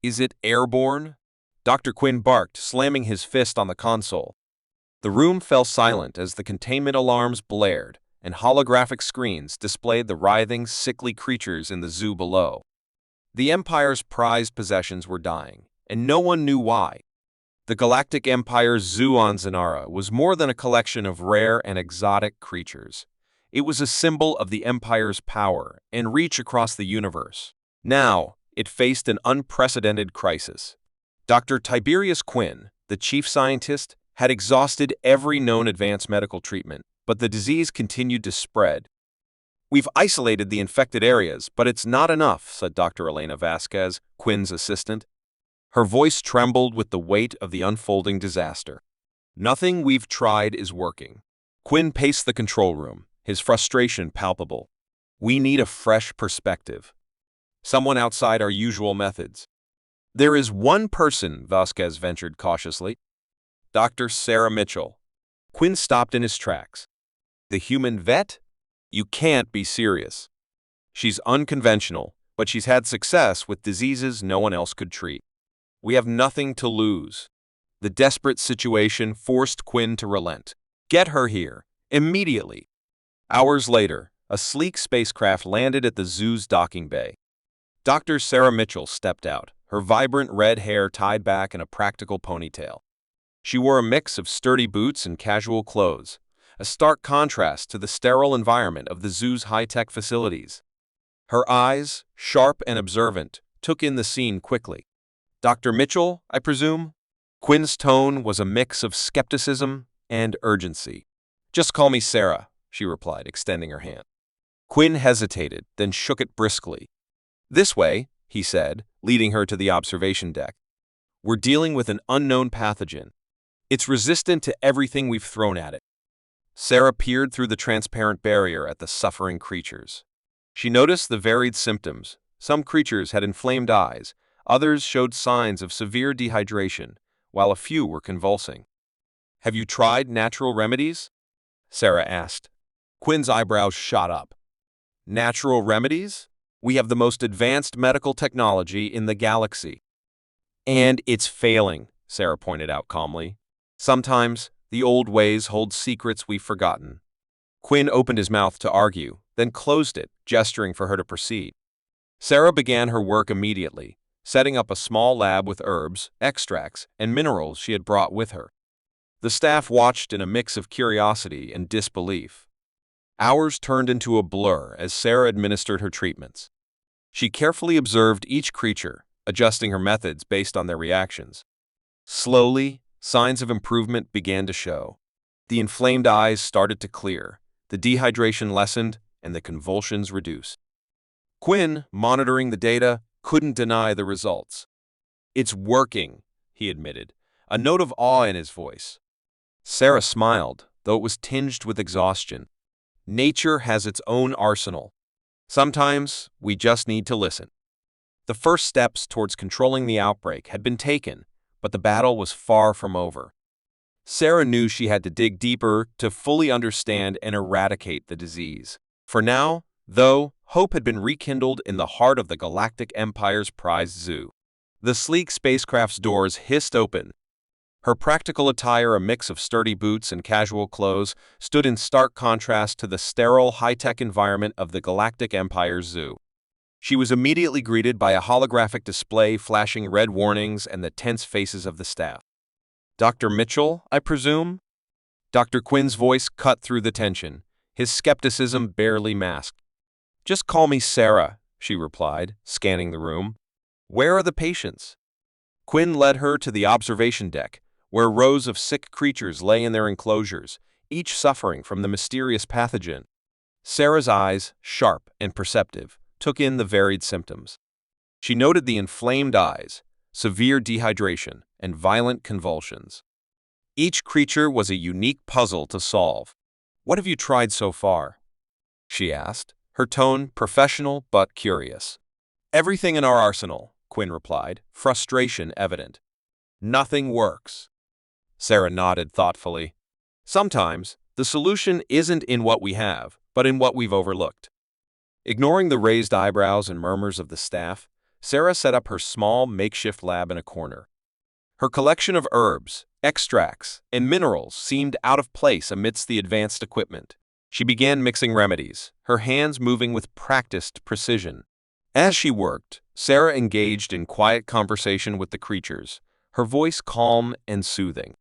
Is it airborne? Dr. Quinn barked, slamming his fist on the console. The room fell silent as the containment alarms blared, and holographic screens displayed the writhing, sickly creatures in the zoo below. The Empire's prized possessions were dying, and no one knew why. The Galactic Empire's zoo on Zanara was more than a collection of rare and exotic creatures. It was a symbol of the Empire's power and reach across the universe. Now, it faced an unprecedented crisis. Dr. Tiberius Quinn, the chief scientist, had exhausted every known advanced medical treatment, but the disease continued to spread. "We've isolated the infected areas, but it's not enough," said Dr. Elena Vasquez, Quinn's assistant. Her voice trembled with the weight of the unfolding disaster. "Nothing we've tried is working." Quinn paced the control room, his frustration palpable. "We need a fresh perspective. Someone outside our usual methods." "There is one person," Vasquez ventured cautiously. "Dr. Sarah Mitchell." Quinn stopped in his tracks. "The human vet? You can't be serious." "She's unconventional, but she's had success with diseases no one else could treat. We have nothing to lose." The desperate situation forced Quinn to relent. "Get her here, immediately." Hours later, a sleek spacecraft landed at the zoo's docking bay. Dr. Sarah Mitchell stepped out, her vibrant red hair tied back in a practical ponytail. She wore a mix of sturdy boots and casual clothes, a stark contrast to the sterile environment of the zoo's high-tech facilities. Her eyes, sharp and observant, took in the scene quickly. "Dr. Mitchell, I presume?" Quinn's tone was a mix of skepticism and urgency. "Just call me Sarah," she replied, extending her hand. Quinn hesitated, then shook it briskly. "This way," he said, leading her to the observation deck. "We're dealing with an unknown pathogen. It's resistant to everything we've thrown at it." Sarah peered through the transparent barrier at the suffering creatures. She noticed the varied symptoms. Some creatures had inflamed eyes, others showed signs of severe dehydration, while a few were convulsing. "Have you tried natural remedies?" Sarah asked. Quinn's eyebrows shot up. "Natural remedies? We have the most advanced medical technology in the galaxy." "And it's failing," Sarah pointed out calmly. "Sometimes the old ways hold secrets we've forgotten." Quinn opened his mouth to argue, then closed it, gesturing for her to proceed. Sarah began her work immediately, setting up a small lab with herbs, extracts, and minerals she had brought with her. The staff watched in a mix of curiosity and disbelief. Hours turned into a blur as Sarah administered her treatments. She carefully observed each creature, adjusting her methods based on their reactions. Slowly, signs of improvement began to show. The inflamed eyes started to clear, the dehydration lessened, and the convulsions reduced. Quinn, monitoring the data, couldn't deny the results. "It's working," he admitted, a note of awe in his voice. Sarah smiled, though it was tinged with exhaustion. "Nature has its own arsenal. Sometimes we just need to listen." The first steps towards controlling the outbreak had been taken, but the battle was far from over. Sarah knew she had to dig deeper to fully understand and eradicate the disease. For now, though, hope had been rekindled in the heart of the Galactic Empire's prized zoo. The sleek spacecraft's doors hissed open. Her practical attire, a mix of sturdy boots and casual clothes, stood in stark contrast to the sterile, high-tech environment of the Galactic Empire's zoo. She was immediately greeted by a holographic display flashing red warnings and the tense faces of the staff. "Dr. Mitchell, I presume?" Dr. Quinn's voice cut through the tension, his skepticism barely masked. "Just call me Sarah," she replied, scanning the room. "Where are the patients?" Quinn led her to the observation deck, where rows of sick creatures lay in their enclosures, each suffering from the mysterious pathogen. Sarah's eyes, sharp and perceptive, took in the varied symptoms. She noted the inflamed eyes, severe dehydration, and violent convulsions. Each creature was a unique puzzle to solve. "What have you tried so far?" she asked, her tone professional but curious. "Everything in our arsenal," Quinn replied, frustration evident. "Nothing works." Sarah nodded thoughtfully. "Sometimes, the solution isn't in what we have, but in what we've overlooked." Ignoring the raised eyebrows and murmurs of the staff, Sarah set up her small makeshift lab in a corner. Her collection of herbs, extracts, and minerals seemed out of place amidst the advanced equipment. She began mixing remedies, her hands moving with practiced precision. As she worked, Sarah engaged in quiet conversation with the creatures, her voice calm and soothing.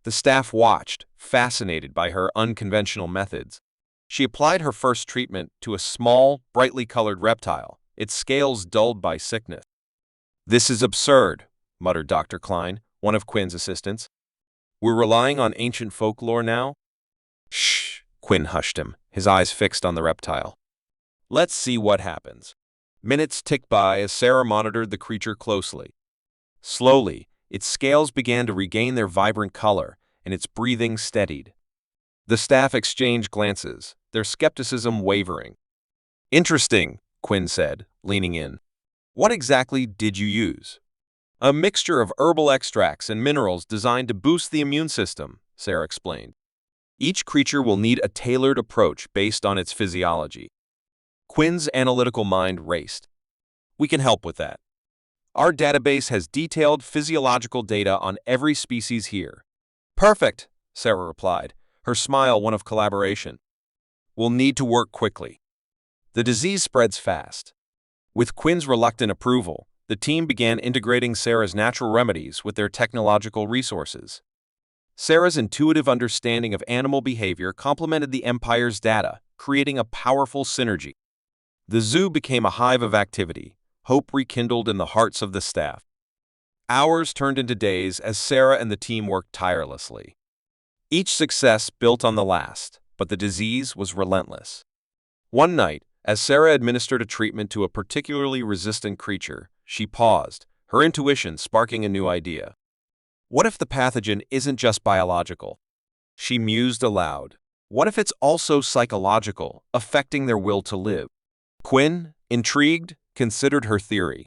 The staff watched, fascinated by her unconventional methods. She applied her first treatment to a small, brightly colored reptile, its scales dulled by sickness. "This is absurd," muttered Dr. Klein, one of Quinn's assistants. "We're relying on ancient folklore now?" "Shh," Quinn hushed him, his eyes fixed on the reptile. "Let's see what happens." Minutes ticked by as Sarah monitored the creature closely. Slowly, its scales began to regain their vibrant color, and its breathing steadied. The staff exchanged glances, their skepticism wavering. "Interesting," Quinn said, leaning in. "What exactly did you use?" "A mixture of herbal extracts and minerals designed to boost the immune system," Sarah explained. "Each creature will need a tailored approach based on its physiology." Quinn's analytical mind raced. "We can help with that. Our database has detailed physiological data on every species here." "Perfect," Sarah replied, her smile one of collaboration. "We'll need to work quickly. The disease spreads fast." With Quinn's reluctant approval, the team began integrating Sarah's natural remedies with their technological resources. Sarah's intuitive understanding of animal behavior complemented the Empire's data, creating a powerful synergy. The zoo became a hive of activity, hope rekindled in the hearts of the staff. Hours turned into days as Sarah and the team worked tirelessly. Each success built on the last, but the disease was relentless. One night, as Sarah administered a treatment to a particularly resistant creature, she paused, her intuition sparking a new idea. What if the pathogen isn't just biological? She mused aloud. What if it's also psychological, affecting their will to live? Quinn, intrigued, considered her theory.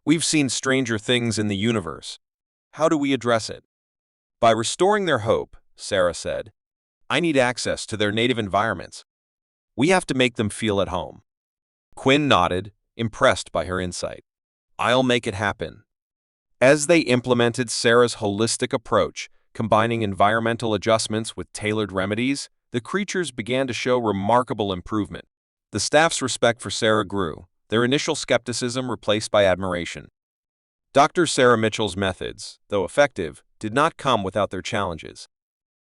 "We've seen stranger things in the universe. How do we address it?" "By restoring their hope," Sarah said. "I need access to their native environments. We have to make them feel at home." Quinn nodded, impressed by her insight. "I'll make it happen." As they implemented Sarah's holistic approach, combining environmental adjustments with tailored remedies, the creatures began to show remarkable improvement. The staff's respect for Sarah grew, their initial skepticism replaced by admiration. Dr. Sarah Mitchell's methods, though effective, did not come without their challenges.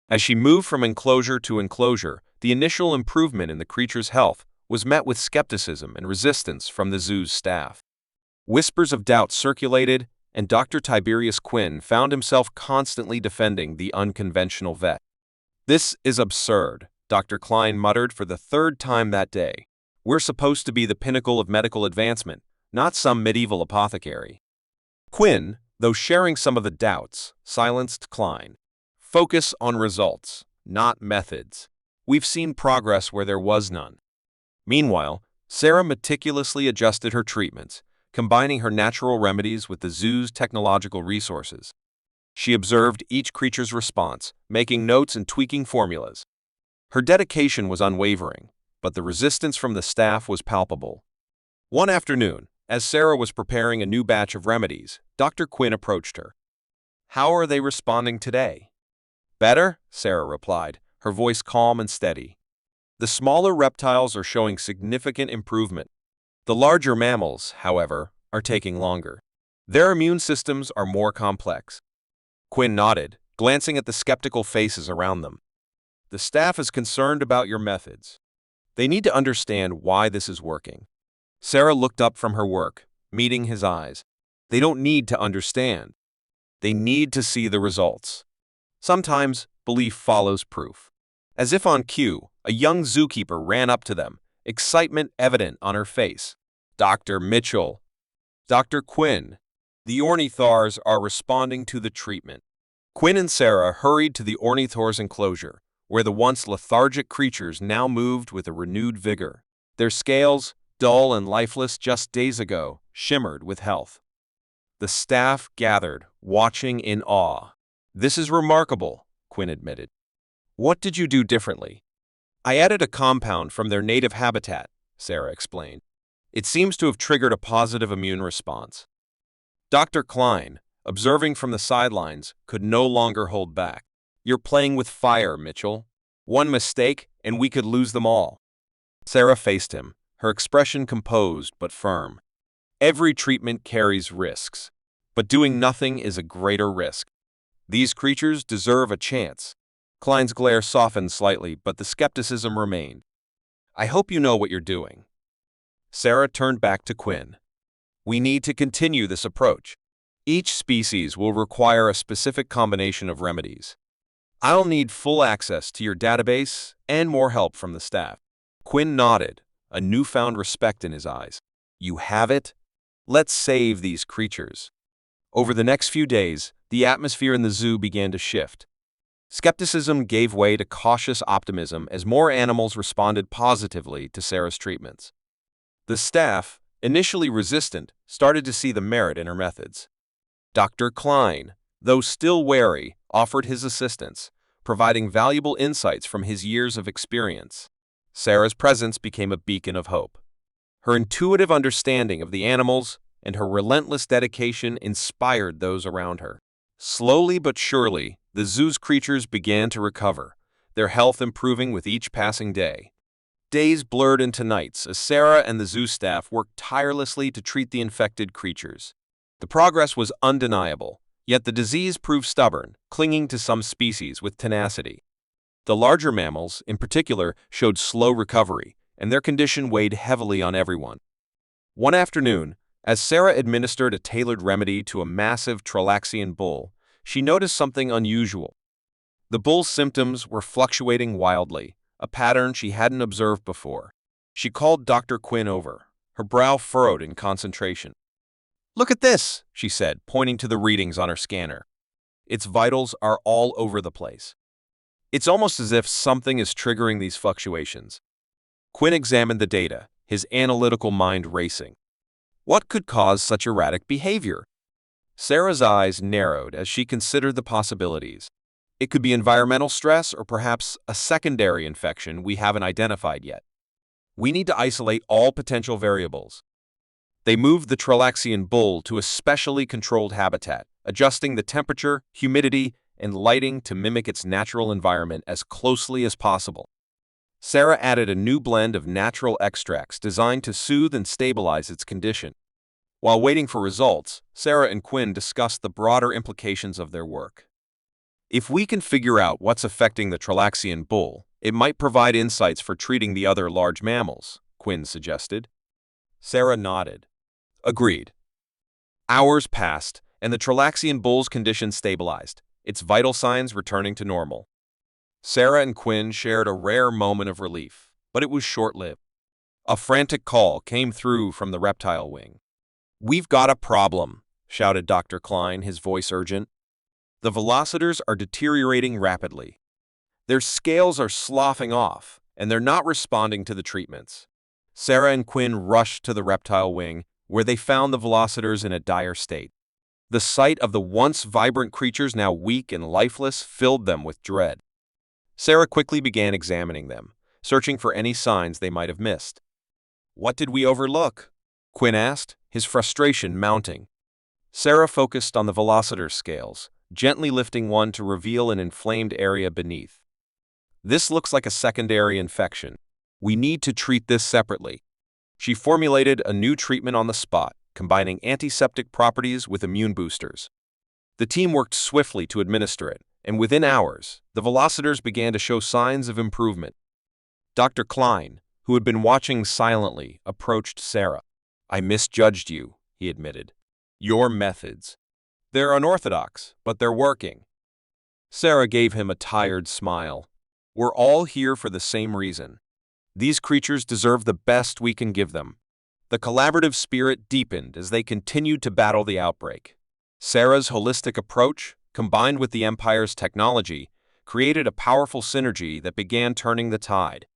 As she moved from enclosure to enclosure, the initial improvement in the creature's health was met with skepticism and resistance from the zoo's staff. Whispers of doubt circulated, and Dr. Tiberius Quinn found himself constantly defending the unconventional vet. "This is absurd," Dr. Klein muttered for the third time that day. "We're supposed to be the pinnacle of medical advancement, not some medieval apothecary." Quinn, though sharing some of the doubts, silenced Klein. "Focus on results, not methods. We've seen progress where there was none." Meanwhile, Sarah meticulously adjusted her treatments, combining her natural remedies with the zoo's technological resources. She observed each creature's response, making notes and tweaking formulas. Her dedication was unwavering, but the resistance from the staff was palpable. One afternoon, as Sarah was preparing a new batch of remedies, Dr. Quinn approached her. "How are they responding today?" "Better," Sarah replied, her voice calm and steady. "The smaller reptiles are showing significant improvement. The larger mammals, however, are taking longer. Their immune systems are more complex." Quinn nodded, glancing at the skeptical faces around them. "The staff is concerned about your methods. They need to understand why this is working." Sarah looked up from her work, meeting his eyes. "They don't need to understand. They need to see the results." Sometimes, belief follows proof. As if on cue, a young zookeeper ran up to them, excitement evident on her face. "Dr. Mitchell, Dr. Quinn, the ornithors are responding to the treatment." Quinn and Sarah hurried to the ornithor's enclosure, where the once lethargic creatures now moved with a renewed vigor. Their scales, dull and lifeless just days ago, shimmered with health. The staff gathered, watching in awe. "This is remarkable," Quinn admitted. "What did you do differently?" "I added a compound from their native habitat," Sarah explained. It seems to have triggered a positive immune response. Dr. Klein, observing from the sidelines, could no longer hold back. "You're playing with fire, Mitchell. One mistake, and we could lose them all." Sarah faced him, her expression composed but firm. "Every treatment carries risks, but doing nothing is a greater risk. These creatures deserve a chance." Klein's glare softened slightly, but the skepticism remained. "I hope you know what you're doing." Sarah turned back to Quinn. "We need to continue this approach. Each species will require a specific combination of remedies. I'll need full access to your database and more help from the staff." Quinn nodded, a newfound respect in his eyes. "You have it? Let's save these creatures." Over the next few days, the atmosphere in the zoo began to shift. Skepticism gave way to cautious optimism as more animals responded positively to Sarah's treatments. The staff, initially resistant, started to see the merit in her methods. Dr. Klein, though still wary, offered his assistance, providing valuable insights from his years of experience. Sarah's presence became a beacon of hope. Her intuitive understanding of the animals and her relentless dedication inspired those around her. Slowly but surely, the zoo's creatures began to recover, their health improving with each passing day. Days blurred into nights as Sarah and the zoo staff worked tirelessly to treat the infected creatures. The progress was undeniable, yet the disease proved stubborn, clinging to some species with tenacity. The larger mammals, in particular, showed slow recovery, and their condition weighed heavily on everyone. One afternoon, as Sarah administered a tailored remedy to a massive Tralaxian bull, she noticed something unusual. The bull's symptoms were fluctuating wildly, a pattern she hadn't observed before. She called Dr. Quinn over, her brow furrowed in concentration. "Look at this," she said, pointing to the readings on her scanner. "Its vitals are all over the place. It's almost as if something is triggering these fluctuations." Quinn examined the data, his analytical mind racing. What could cause such erratic behavior? Sarah's eyes narrowed as she considered the possibilities. It could be environmental stress or perhaps a secondary infection we haven't identified yet. We need to isolate all potential variables. They moved the Tralaxian bull to a specially controlled habitat, adjusting the temperature, humidity, and lighting to mimic its natural environment as closely as possible. Sarah added a new blend of natural extracts designed to soothe and stabilize its condition. While waiting for results, Sarah and Quinn discussed the broader implications of their work. "If we can figure out what's affecting the Tralaxian bull, it might provide insights for treating the other large mammals," Quinn suggested. Sarah nodded. "Agreed." Hours passed, and the Tralaxian bull's condition stabilized, its vital signs returning to normal. Sarah and Quinn shared a rare moment of relief, but it was short-lived. A frantic call came through from the reptile wing. "We've got a problem," shouted Dr. Klein, his voice urgent. "The velocitors are deteriorating rapidly. Their scales are sloughing off, and they're not responding to the treatments." Sarah and Quinn rushed to the reptile wing, where they found the velocitors in a dire state. The sight of the once vibrant creatures now weak and lifeless filled them with dread. Sarah quickly began examining them, searching for any signs they might have missed. "What did we overlook?" Quinn asked, his frustration mounting. Sarah focused on the velocitor scales, gently lifting one to reveal an inflamed area beneath. "This looks like a secondary infection. We need to treat this separately." She formulated a new treatment on the spot, combining antiseptic properties with immune boosters. The team worked swiftly to administer it, and within hours, the velocitors began to show signs of improvement. Dr. Klein, who had been watching silently, approached Sarah. "I misjudged you," he admitted. "Your methods. They're unorthodox, but they're working." Sarah gave him a tired smile. "We're all here for the same reason. These creatures deserve the best we can give them." The collaborative spirit deepened as they continued to battle the outbreak. Sarah's holistic approach, combined with the Empire's technology, created a powerful synergy that began turning the tide.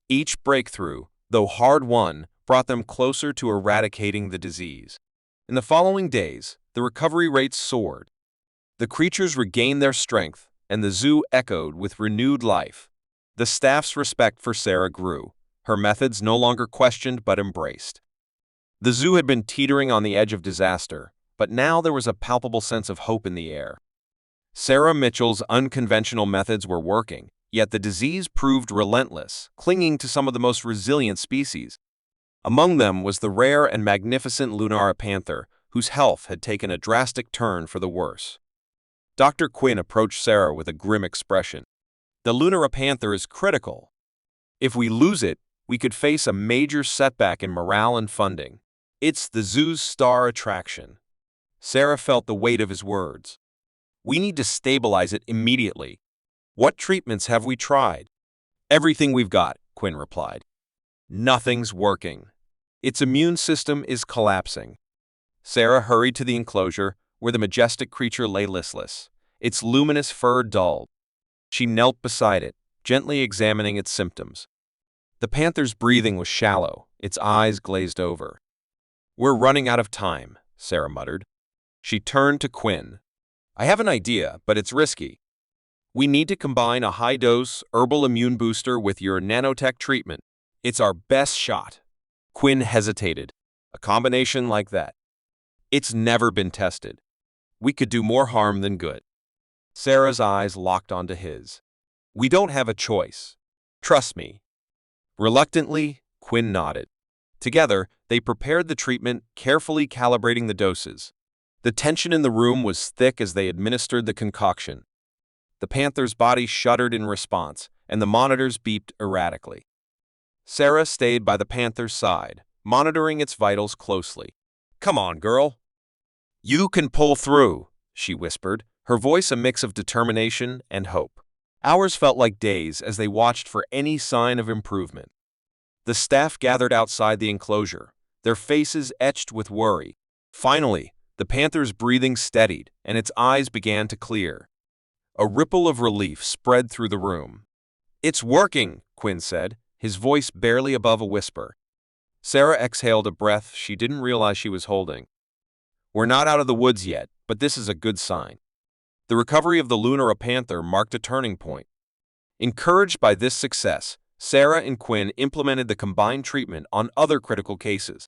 Each breakthrough, though hard-won, brought them closer to eradicating the disease. In the following days, the recovery rates soared. The creatures regained their strength, and the zoo echoed with renewed life. The staff's respect for Sarah grew, her methods no longer questioned but embraced. The zoo had been teetering on the edge of disaster, but now there was a palpable sense of hope in the air. Sarah Mitchell's unconventional methods were working, yet the disease proved relentless, clinging to some of the most resilient species. Among them was the rare and magnificent Lunara panther, whose health had taken a drastic turn for the worse. Dr. Quinn approached Sarah with a grim expression. The Lunara panther is critical. If we lose it, we could face a major setback in morale and funding. It's the zoo's star attraction. Sarah felt the weight of his words. We need to stabilize it immediately. What treatments have we tried? Everything we've got, Quinn replied. Nothing's working. Its immune system is collapsing. Sarah hurried to the enclosure, where the majestic creature lay listless, its luminous fur dulled. She knelt beside it, gently examining its symptoms. The panther's breathing was shallow, its eyes glazed over. We're running out of time, Sarah muttered. She turned to Quinn. I have an idea, but it's risky. We need to combine a high-dose herbal immune booster with your nanotech treatment. It's our best shot. Quinn hesitated. A combination like that. It's never been tested. We could do more harm than good. Sarah's eyes locked onto his. We don't have a choice. Trust me. Reluctantly, Quinn nodded. Together, they prepared the treatment, carefully calibrating the doses. The tension in the room was thick as they administered the concoction. The panther's body shuddered in response, and the monitors beeped erratically. Sarah stayed by the panther's side, monitoring its vitals closely. Come on, girl. You can pull through, she whispered, her voice a mix of determination and hope. Hours felt like days as they watched for any sign of improvement. The staff gathered outside the enclosure, their faces etched with worry. Finally, the panther's breathing steadied, and its eyes began to clear. A ripple of relief spread through the room. It's working, Quinn said, his voice barely above a whisper. Sarah exhaled a breath she didn't realize she was holding. We're not out of the woods yet, but this is a good sign. The recovery of the Lunara panther marked a turning point. Encouraged by this success, Sarah and Quinn implemented the combined treatment on other critical cases.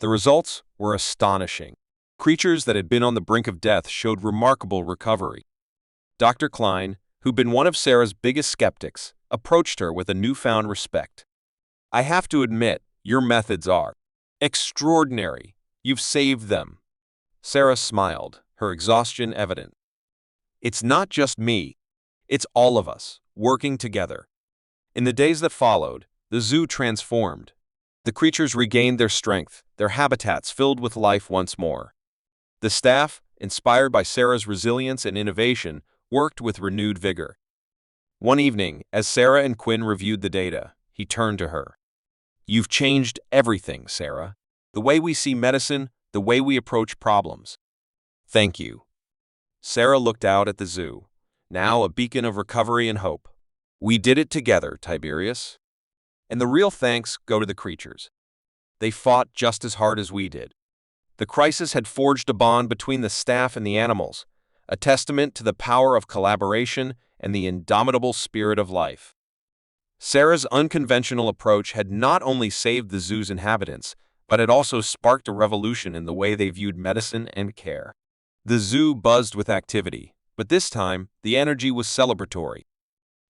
The results were astonishing. Creatures that had been on the brink of death showed remarkable recovery. Dr. Klein, who'd been one of Sarah's biggest skeptics, approached her with a newfound respect. I have to admit, your methods are extraordinary. You've saved them. Sarah smiled, her exhaustion evident. It's not just me. It's all of us, working together. In the days that followed, the zoo transformed. The creatures regained their strength, their habitats filled with life once more. The staff, inspired by Sarah's resilience and innovation, worked with renewed vigor. One evening, as Sarah and Quinn reviewed the data, he turned to her. You've changed everything, Sarah. The way we see medicine, the way we approach problems. Thank you. Sarah looked out at the zoo, now a beacon of recovery and hope. We did it together, Tiberius. And the real thanks go to the creatures. They fought just as hard as we did. The crisis had forged a bond between the staff and the animals, a testament to the power of collaboration and the indomitable spirit of life. Sarah's unconventional approach had not only saved the zoo's inhabitants, but it also sparked a revolution in the way they viewed medicine and care. The zoo buzzed with activity, but this time, the energy was celebratory.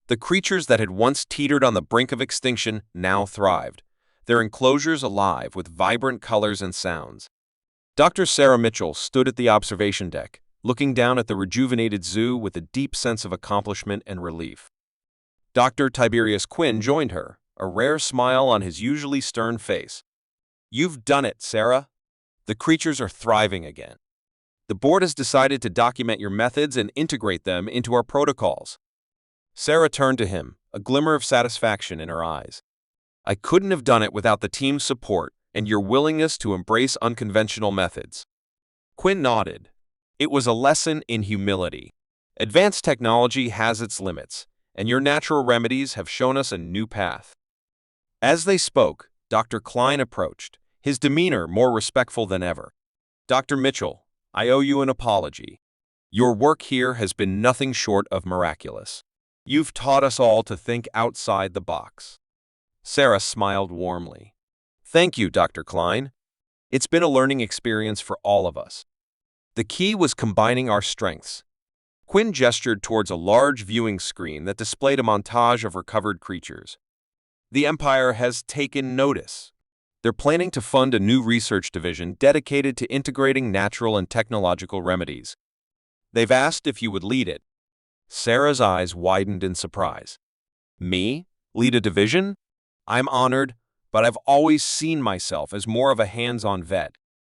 The creatures that had once teetered on the brink of extinction now thrived, their enclosures alive with vibrant colors and sounds. Dr. Sarah Mitchell stood at the observation deck, looking down at the rejuvenated zoo with a deep sense of accomplishment and relief. Dr. Tiberius Quinn joined her, a rare smile on his usually stern face. You've done it, Sarah. The creatures are thriving again. The board has decided to document your methods and integrate them into our protocols. Sarah turned to him, a glimmer of satisfaction in her eyes. I couldn't have done it without the team's support and your willingness to embrace unconventional methods. Quinn nodded. It was a lesson in humility. Advanced technology has its limits, and your natural remedies have shown us a new path. As they spoke, Dr. Klein approached, his demeanor more respectful than ever. Dr. Mitchell, I owe you an apology. Your work here has been nothing short of miraculous. You've taught us all to think outside the box. Sarah smiled warmly. Thank you, Dr. Klein. It's been a learning experience for all of us. The key was combining our strengths. Quinn gestured towards a large viewing screen that displayed a montage of recovered creatures. The Empire has taken notice. They're planning to fund a new research division dedicated to integrating natural and technological remedies. They've asked if you would lead it. Sarah's eyes widened in surprise. Me? Lead a division? I'm honored, but I've always seen myself as more of a hands-on vet.